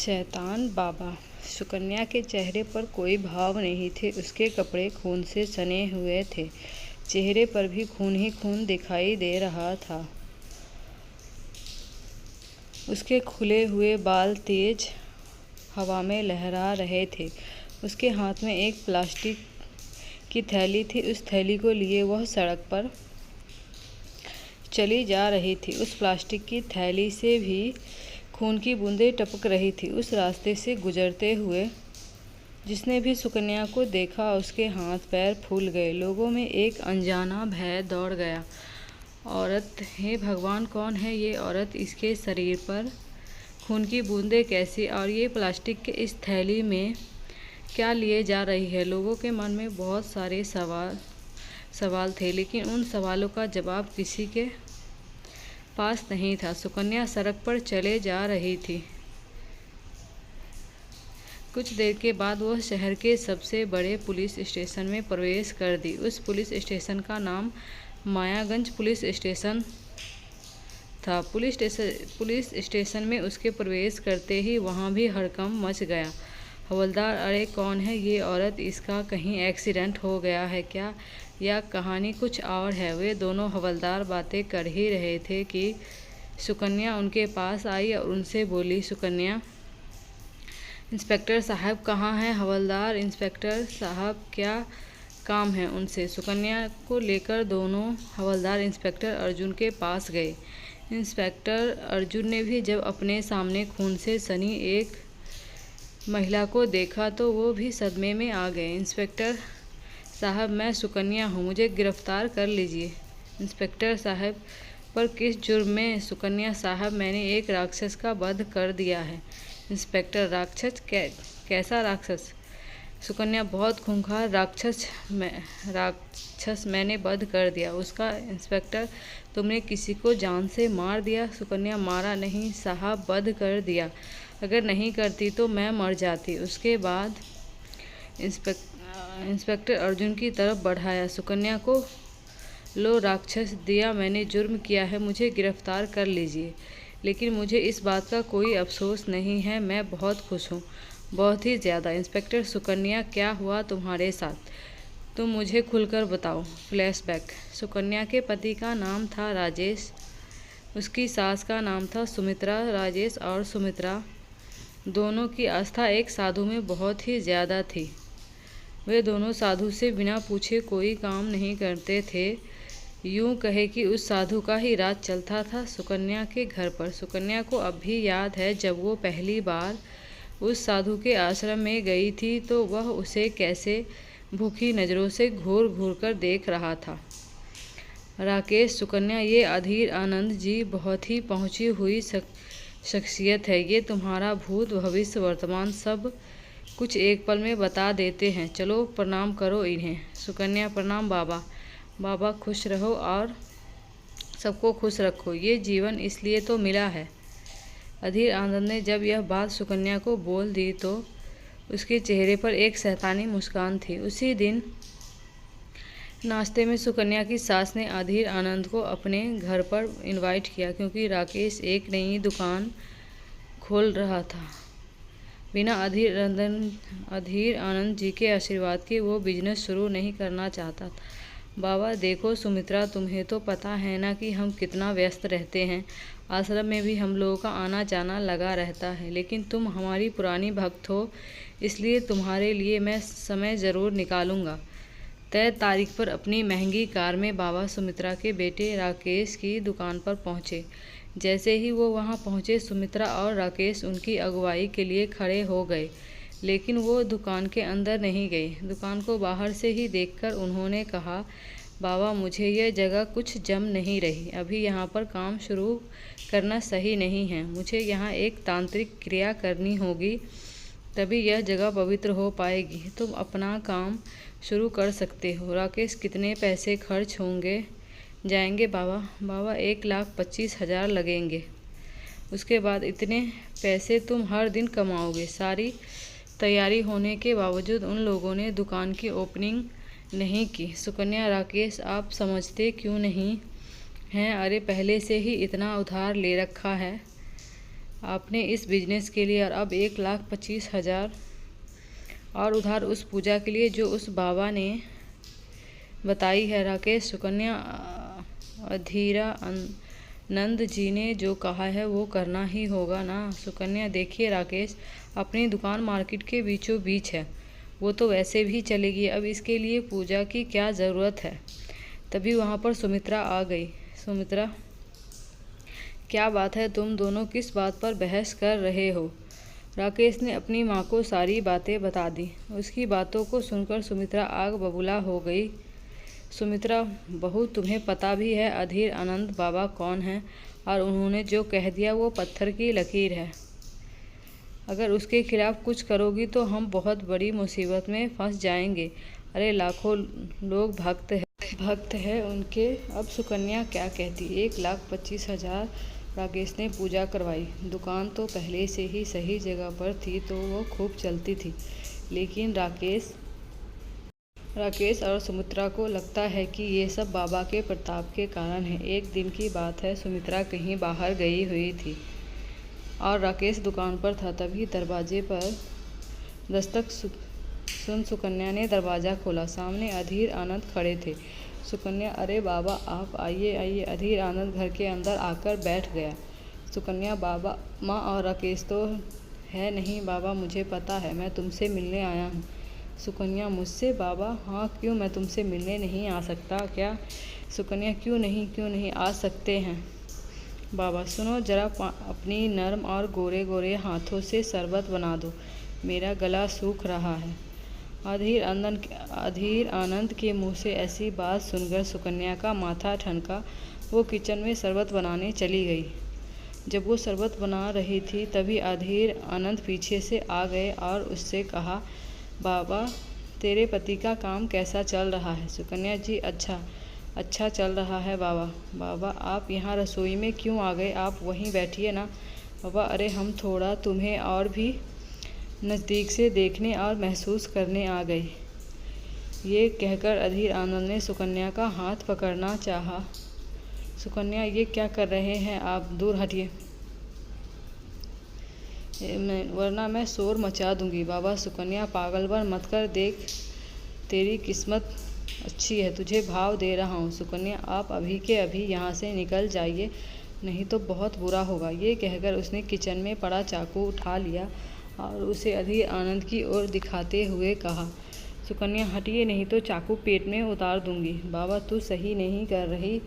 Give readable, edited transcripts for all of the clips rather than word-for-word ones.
शैतान बाबा। सुकन्या के चेहरे पर कोई भाव नहीं थे। उसके कपड़े खून से सने हुए थे। चेहरे पर भी खून ही खून दिखाई दे रहा था। उसके खुले हुए बाल तेज हवा में लहरा रहे थे। उसके हाथ में एक प्लास्टिक की थैली थी। उस थैली को लिए वह सड़क पर चली जा रही थी। उस प्लास्टिक की थैली से भी खून की बूंदें टपक रही थी। उस रास्ते से गुजरते हुए जिसने भी सुकन्या को देखा, उसके हाथ पैर फूल गए। लोगों में एक अनजाना भय दौड़ गया। औरत, हे भगवान, कौन है ये औरत? इसके शरीर पर खून की बूंदें कैसी? और ये प्लास्टिक के इस थैली में क्या लिए जा रही है? लोगों के मन में बहुत सारे सवाल थे, लेकिन उन सवालों का जवाब किसी के पास नहीं था। सुकन्या सड़क पर चले जा रही थी। कुछ देर के बाद वह शहर के सबसे बड़े पुलिस स्टेशन में प्रवेश कर दी। उस पुलिस स्टेशन का नाम मायागंज पुलिस स्टेशन था। पुलिस स्टेशन में उसके प्रवेश करते ही वहाँ भी हड़कंप मच गया। हवलदार, अरे कौन है ये औरत? इसका कहीं एक्सीडेंट हो गया है क्या, या कहानी कुछ और है? वे दोनों हवलदार बातें कर ही रहे थे कि सुकन्या उनके पास आई और उनसे बोली, सुकन्या, इंस्पेक्टर साहब कहाँ हैं? हवलदार, इंस्पेक्टर साहब, क्या काम है उनसे? सुकन्या को लेकर दोनों हवलदार इंस्पेक्टर अर्जुन के पास गए। इंस्पेक्टर अर्जुन ने भी जब अपने सामने खून से सनी एक महिला को देखा तो वो भी सदमे में आ गए। इंस्पेक्टर साहब, मैं सुकन्या हूँ, मुझे गिरफ्तार कर लीजिए। इंस्पेक्टर साहब, पर किस जुर्म में? सुकन्या साहब, मैंने एक राक्षस का वध कर दिया है। इंस्पेक्टर, राक्षस? कैसा राक्षस? सुकन्या, बहुत खूंखार राक्षस मैंने वध कर दिया उसका। इंस्पेक्टर, तुमने किसी को जान से मार दिया? सुकन्या, मारा नहीं साहब, वध कर दिया। अगर नहीं करती तो मैं मर जाती। उसके बाद इंस्पेक्टर अर्जुन की तरफ बढ़ाया। सुकन्या को लो राक्षस दिया, मैंने जुर्म किया है, मुझे गिरफ्तार कर लीजिए। लेकिन मुझे इस बात का कोई अफसोस नहीं है, मैं बहुत खुश हूँ, बहुत ही ज़्यादा। इंस्पेक्टर, सुकन्या, क्या हुआ तुम्हारे साथ? तुम मुझे खुलकर बताओ। फ्लैशबैक। सुकन्या के पति का नाम था राजेश, उसकी सास का नाम था सुमित्रा। राजेश और सुमित्रा दोनों की आस्था एक साधु में बहुत ही ज़्यादा थी। वे दोनों साधु से बिना पूछे कोई काम नहीं करते थे। यूँ कहे कि उस साधु का ही राज चलता था सुकन्या के घर पर। सुकन्या को अब भी याद है, जब वो पहली बार उस साधु के आश्रम में गई थी तो वह उसे कैसे भूखी नज़रों से घूर घूर कर देख रहा था। राकेश, सुकन्या, ये अधीर आनंद जी बहुत ही पहुँची हुई शख्सियत है। ये तुम्हारा भूत, भविष्य, वर्तमान सब कुछ एक पल में बता देते हैं। चलो प्रणाम करो इन्हें। सुकन्या, प्रणाम बाबा। बाबा, खुश रहो और सबको खुश रखो, ये जीवन इसलिए तो मिला है। अधीर आनंद ने जब यह बात सुकन्या को बोल दी तो उसके चेहरे पर एक शैतानी मुस्कान थी। उसी दिन नाश्ते में सुकन्या की सास ने अधीर आनंद को अपने घर पर इनवाइट किया, क्योंकि राकेश एक नई दुकान खोल रहा था। बिना अधीर आनंद जी के आशीर्वाद के वो बिजनेस शुरू नहीं करना चाहता था। बाबा देखो सुमित्रा, तुम्हें तो पता है ना कि हम कितना व्यस्त रहते हैं। आश्रम में भी हम लोगों का आना जाना लगा रहता है, लेकिन तुम हमारी पुरानी भक्त हो, इसलिए तुम्हारे लिए मैं समय ज़रूर निकालूंगा। तय तारीख पर अपनी महंगी कार में बाबा सुमित्रा के बेटे राकेश की दुकान पर पहुँचे। जैसे ही वो वहाँ पहुँचे, सुमित्रा और राकेश उनकी अगुवाई के लिए खड़े हो गए, लेकिन वो दुकान के अंदर नहीं गए। दुकान को बाहर से ही देखकर उन्होंने कहा, बाबा, मुझे यह जगह कुछ जम नहीं रही। अभी यहाँ पर काम शुरू करना सही नहीं है। मुझे यहाँ एक तांत्रिक क्रिया करनी होगी, तभी यह जगह पवित्र हो पाएगी। तुम अपना काम शुरू कर सकते हो। राकेश, कितने पैसे खर्च जाएंगे बाबा? बाबा, 1,25,000 लगेंगे। उसके बाद इतने पैसे तुम हर दिन कमाओगे। सारी तैयारी होने के बावजूद उन लोगों ने दुकान की ओपनिंग नहीं की। सुकन्या, राकेश, आप समझते क्यों नहीं हैं? अरे पहले से ही इतना उधार ले रखा है। आपने इस बिजनेस के लिए, और अब 1,25,000 और उधार उस पूजा के लिए जो उस बाबा ने बताई है। राकेश, सुकन्या, अधीरा नंद जी ने जो कहा है वो करना ही होगा ना। सुकन्या, देखिए राकेश, अपनी दुकान मार्केट के बीचों बीच है, वो तो वैसे भी चलेगी, अब इसके लिए पूजा की क्या ज़रूरत है। तभी वहाँ पर सुमित्रा आ गई। सुमित्रा, क्या बात है, तुम दोनों किस बात पर बहस कर रहे हो। राकेश ने अपनी माँ को सारी बातें बता दी। उसकी बातों को सुनकर सुमित्रा आग बबूला हो गई। सुमित्रा बहू, तुम्हें पता भी है अधीर आनंद बाबा कौन है, और उन्होंने जो कह दिया वो पत्थर की लकीर है। अगर उसके खिलाफ कुछ करोगी तो हम बहुत बड़ी मुसीबत में फंस जाएंगे। अरे लाखों लोग भक्त है उनके। अब सुकन्या क्या कहती। 1,25,000 राकेश ने पूजा करवाई। दुकान तो पहले से ही सही जगह पर थी तो वो खूब चलती थी, लेकिन राकेश और सुमित्रा को लगता है कि ये सब बाबा के प्रताप के कारण है। एक दिन की बात है, सुमित्रा कहीं बाहर गई हुई थी और राकेश दुकान पर था। तभी दरवाजे पर दस्तक सुन सुकन्या ने दरवाज़ा खोला। सामने अधीर आनंद खड़े थे। सुकन्या, अरे बाबा, आप आइए आइए। अधीर आनंद घर के अंदर आकर बैठ गया। सुकन्या, बाबा, माँ और राकेश तो है नहीं। बाबा, मुझे पता है, मैं तुमसे मिलने आया हूँ। सुकन्या, मुझसे? बाबा, हाँ, क्यों, मैं तुमसे मिलने नहीं आ सकता क्या? सुकन्या, क्यों नहीं आ सकते हैं बाबा। सुनो जरा, अपनी नर्म और गोरे गोरे हाथों से शरबत बना दो, मेरा गला सूख रहा है। अधीर आनंद के मुंह से ऐसी बात सुनकर सुकन्या का माथा ठनका। वो किचन में शरबत बनाने चली गई। जब वो शरबत बना रही थी तभी अधीर आनंद पीछे से आ गए और उससे कहा, बाबा, तेरे पति का काम कैसा चल रहा है? सुकन्या जी, अच्छा चल रहा है बाबा। बाबा, आप यहाँ रसोई में क्यों आ गए? आप वहीं बैठिए ना। बाबा, अरे हम थोड़ा तुम्हें और भी नज़दीक से देखने और महसूस करने आ गए। ये कहकर अधीर आनंद ने सुकन्या का हाथ पकड़ना चाहा। सुकन्या, ये क्या कर रहे हैं आप? दूर हटिए, वरना मैं शोर मचा दूंगी। बाबा, सुकन्या, पागलपन मत कर, देख तेरी किस्मत अच्छी है, तुझे भाव दे रहा हूँ। सुकन्या, आप अभी के अभी यहाँ से निकल जाइए, नहीं तो बहुत बुरा होगा। ये कहकर उसने किचन में पड़ा चाकू उठा लिया और उसे अधीर आनंद की ओर दिखाते हुए कहा, सुकन्या, हटिए, नहीं तो चाकू पेट में उतार दूंगी। बाबा, तू सही नहीं कर रही,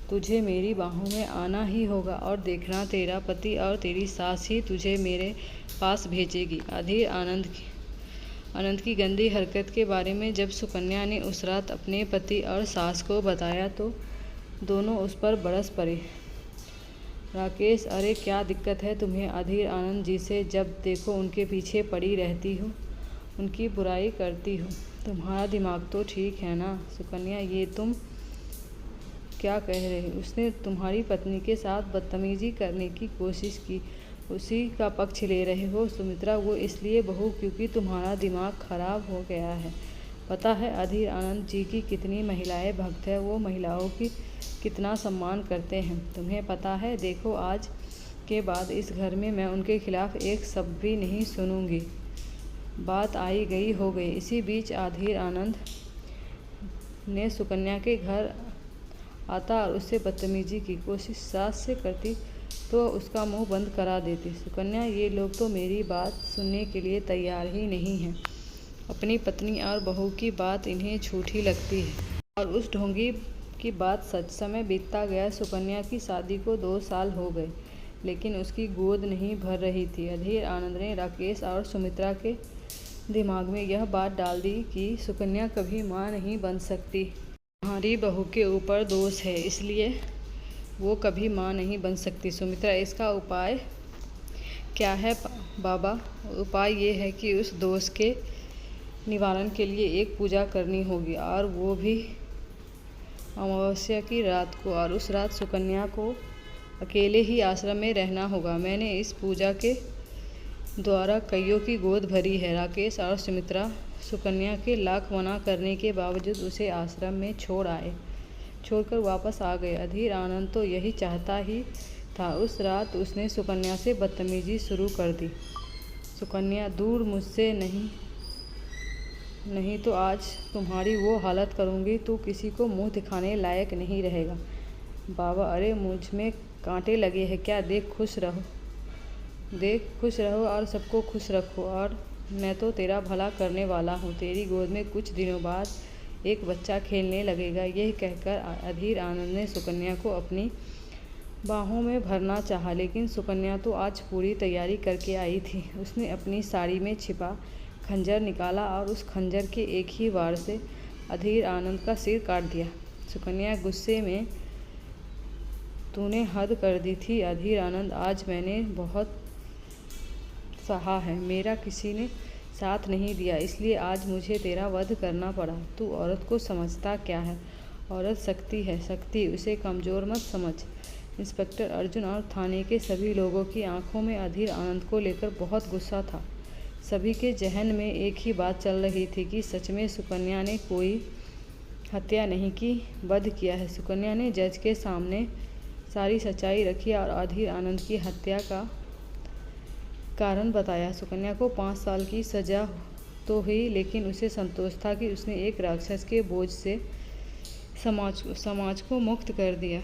तुझे मेरी बाहों में आना ही होगा और देखना, तेरा पति और तेरी सास ही तुझे मेरे पास भेजेगी। अधीर आनंद की गंदी हरकत के बारे में जब सुकन्या ने उस रात अपने पति और सास को बताया तो दोनों उस पर बरस पड़े। राकेश, अरे क्या दिक्कत है तुम्हें? अधीर आनंद जी से जब देखो उनके पीछे पड़ी रहती हो, उनकी बुराई करती हो। तुम्हारा दिमाग तो ठीक है ना? सुकन्या, ये तुम क्या कह रहे हो? उसने तुम्हारी पत्नी के साथ बदतमीजी करने की कोशिश की, उसी का पक्ष ले रहे हो? सुमित्रा, वो इसलिए बहू क्योंकि तुम्हारा दिमाग खराब हो गया है। पता है अधीर आनंद जी की कितनी महिलाएं भक्त है, वो महिलाओं की कितना सम्मान करते हैं, तुम्हें पता है? देखो, आज के बाद इस घर में मैं उनके खिलाफ एक शब्द भी नहीं सुनूंगी। बात आई गई हो गई। इसी बीच अधीर आनंद ने सुकन्या के घर आता और उससे बदतमीजी की कोशिश सास से करती तो उसका मुंह बंद करा देती। सुकन्या, ये लोग तो मेरी बात सुनने के लिए तैयार ही नहीं हैं। अपनी पत्नी और बहू की बात इन्हें झूठी लगती है और उस ढोंगी की बात सच। समय बीतता गया। सुकन्या की शादी को 2 साल हो गए, लेकिन उसकी गोद नहीं भर रही थी। अधीर आनंद ने राकेश और सुमित्रा के दिमाग में यह बात डाल दी कि सुकन्या कभी माँ नहीं बन सकती। तुम्हारी बहू के ऊपर दोष है, इसलिए वो कभी माँ नहीं बन सकती। सुमित्रा, इसका उपाय क्या है बाबा? उपाय ये है कि उस दोष के निवारण के लिए एक पूजा करनी होगी, और वो भी अमावस्या की रात को, और उस रात सुकन्या को अकेले ही आश्रम में रहना होगा। मैंने इस पूजा के द्वारा कईयों की गोद भरी है। राकेश और सुमित्रा सुकन्या के लाख मना करने के बावजूद उसे आश्रम में छोड़कर वापस आ गए। अधीर आनंद तो यही चाहता ही था। उस रात उसने सुकन्या से बदतमीजी शुरू कर दी। सुकन्या, दूर मुझसे नहीं तो आज तुम्हारी वो हालत करूँगी, तू किसी को मुँह दिखाने लायक नहीं रहेगा। बाबा, अरे मुझ में कांटे लगे हैं क्या? देख खुश रहो और सबको खुश रखो, और मैं तो तेरा भला करने वाला हूँ। तेरी गोद में कुछ दिनों बाद एक बच्चा खेलने लगेगा। यह कहकर अधीर आनंद ने सुकन्या को अपनी बाहों में भरना चाहा, लेकिन सुकन्या तो आज पूरी तैयारी करके आई थी। उसने अपनी साड़ी में छिपा खंजर निकाला और उस खंजर के एक ही वार से अधीर आनंद का सिर काट दिया। सुकन्या गुस्से में, तूने हद कर दी थी अधीर आनंद। आज मैंने बहुत सहा है। मेरा किसी ने साथ नहीं दिया, इसलिए आज मुझे तेरा वध करना पड़ा। तू औरत को समझता क्या है? औरत शक्ति है, शक्ति, उसे कमज़ोर मत समझ। इंस्पेक्टर अर्जुन और थाने के सभी लोगों की आंखों में अधीर आनंद को लेकर बहुत गुस्सा था। सभी के जहन में एक ही बात चल रही थी कि सच में सुकन्या ने कोई हत्या नहीं की, वध किया है। सुकन्या ने जज के सामने सारी सच्चाई रखी और अधीर आनंद की हत्या का कारण बताया। सुकन्या को 5 साल की सज़ा तो हुई, लेकिन उसे संतोष था कि उसने एक राक्षस के बोझ से समाज को मुक्त कर दिया।